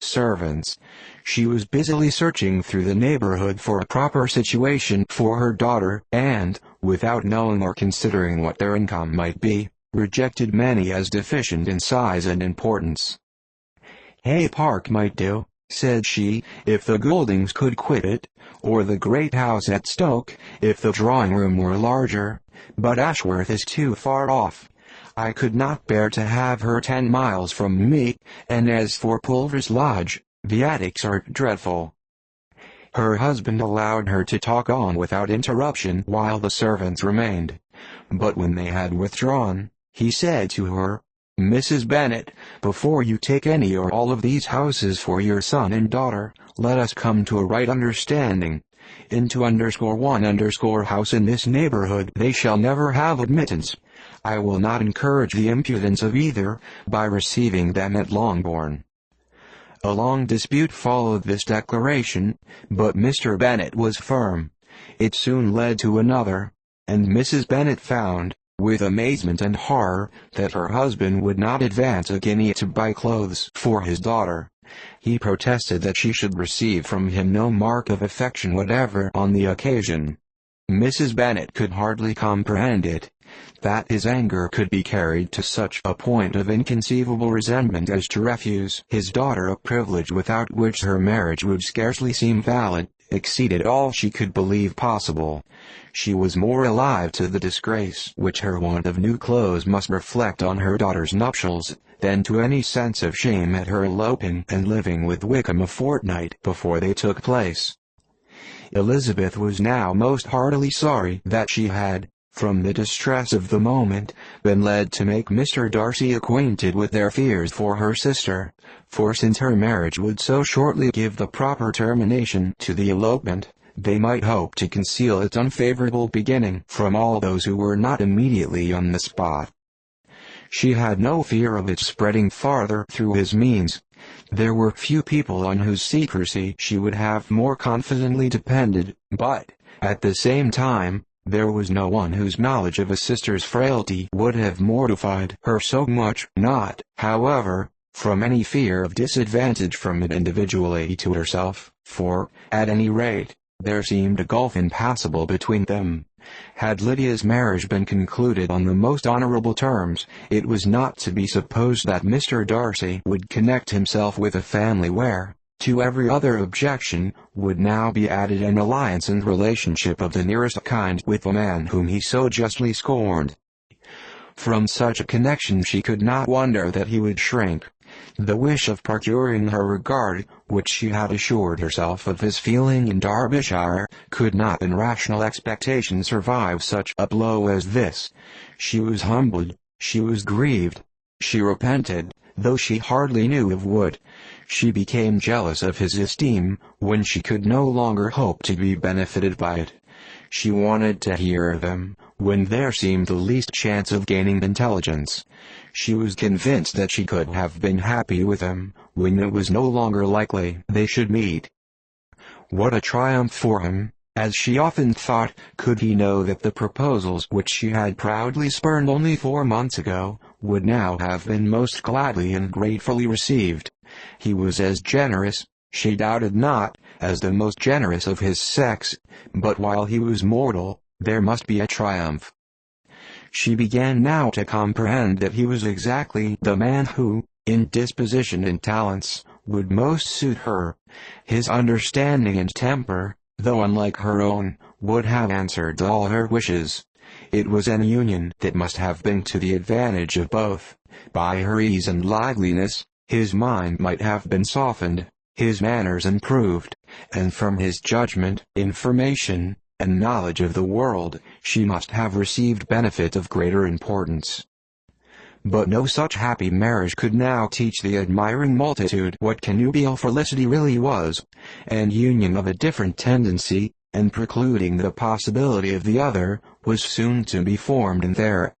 servants. She was busily searching through the neighborhood for a proper situation for her daughter, and, without knowing or considering what their income might be, rejected many as deficient in size and importance. Haye Park might do, said she, if the Gouldings could quit it, or the great house at Stoke, if the drawing-room were larger, but Ashworth is too far off. I could not bear to have her 10 miles from me, and as for Pulvis Lodge, the attics are dreadful. Her husband allowed her to talk on without interruption while the servants remained, but when they had withdrawn, he said to her, "Mrs. Bennet, before you take any or all of these houses for your son and daughter, let us come to a right understanding. Into _1_ house in this neighborhood they shall never have admittance. I will not encourage the impudence of either, by receiving them at Longbourn." A long dispute followed this declaration, but Mr. Bennet was firm. It soon led to another, and Mrs. Bennet found, with amazement and horror, that her husband would not advance a guinea to buy clothes for his daughter. He protested that she should receive from him no mark of affection whatever on the occasion. Mrs. Bennet could hardly comprehend it, that his anger could be carried to such a point of inconceivable resentment as to refuse his daughter a privilege without which her marriage would scarcely seem valid, exceeded all she could believe possible. She was more alive to the disgrace which her want of new clothes must reflect on her daughter's nuptials, than to any sense of shame at her eloping and living with Wickham a fortnight before they took place. Elizabeth was now most heartily sorry that she had, from the distress of the moment, been led to make Mr. Darcy acquainted with their fears for her sister, for since her marriage would so shortly give the proper termination to the elopement, they might hope to conceal its unfavorable beginning from all those who were not immediately on the spot. She had no fear of its spreading farther through his means. There were few people on whose secrecy she would have more confidently depended, but, at the same time, there was no one whose knowledge of a sister's frailty would have mortified her so much, not, however, from any fear of disadvantage from it individually to herself, for, at any rate, there seemed a gulf impassable between them. Had Lydia's marriage been concluded on the most honorable terms, it was not to be supposed that Mr. Darcy would connect himself with a family where, to every other objection, would now be added an alliance and relationship of the nearest kind with a man whom he so justly scorned. From such a connection she could not wonder that he would shrink. The wish of procuring her regard, which she had assured herself of his feeling in Derbyshire, could not in rational expectation survive such a blow as this. She was humbled, she was grieved, she repented, though she hardly knew of what. She became jealous of his esteem, when she could no longer hope to be benefited by it. She wanted to hear of him, when there seemed the least chance of gaining intelligence. She was convinced that she could have been happy with him, when it was no longer likely they should meet. What a triumph for him, as she often thought, could he know that the proposals which she had proudly spurned only 4 months ago, would now have been most gladly and gratefully received. He was as generous, she doubted not, as the most generous of his sex, but while he was mortal, there must be a triumph. She began now to comprehend that he was exactly the man who, in disposition and talents, would most suit her. His understanding and temper, though unlike her own, would have answered all her wishes. It was an union that must have been to the advantage of both. By her ease and liveliness, his mind might have been softened, his manners improved, and from his judgment, information, and knowledge of the world, she must have received benefit of greater importance. But no such happy marriage could now teach the admiring multitude what connubial felicity really was. An union of a different tendency, and precluding the possibility of the other, was soon to be formed in their